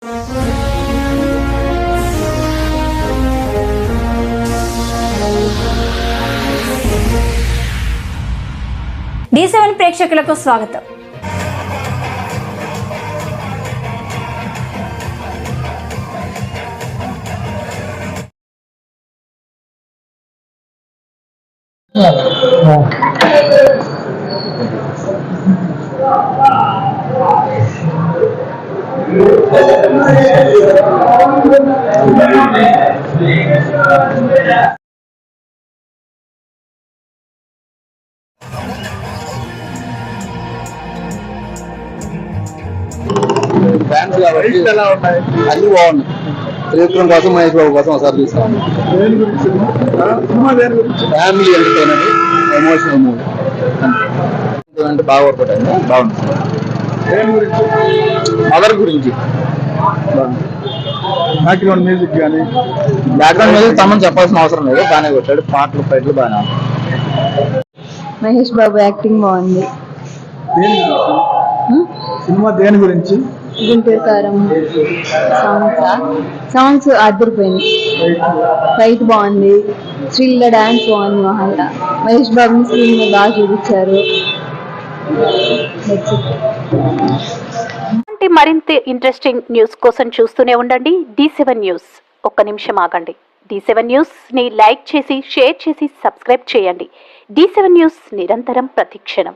D7 ప్రేక్షకులకు స్వాగతం. Fans కాబట్టి అన్ని బాగున్నాయి. త్రివిక్రమ్ కోసం, మహేష్ బాబు కోసం ఒకసారి చూస్తాను. ఫ్యామిలీ ఎంటర్టైనర్, ఎమోషనల్ మూవీ అంటే బాగా వర్కౌట్ అయింది. బాగుంది. మదర్ గురించి బ్యాక్గ్రౌండ్ మ్యూజిక్ కానీ బ్యాక్గ్రౌండ్ మ్యూజిక్ తమని చెప్పాల్సిన అవసరం లేదు. బాగానే కొట్టాడు. పాటలు ఫైట్లు బాగానే. మహేష్ బాబు యాక్టింగ్ బాగుంది. సినిమా దేని గురించి? గుంటూరు కారం సాంగ్స్ అదిరిపోయింది. ఫైట్ బాగుంది. థ్రిల్ డాన్స్ బాగుంది. మహేష్ బాబుని స్క్రీన్ మీద బాగా చూపించారు. మరింత ఇంట్రెస్టింగ్ న్యూస్ కోసం చూస్తూనే ఉండండి D7 న్యూస్. ఒక్క నిమిషం ఆగండి. D7 న్యూస్ ని లైక్ చేసి, షేర్ చేసి, సబ్స్క్రైబ్ చేయండి. D7 న్యూస్ నిరంతరం ప్రతిక్షణం.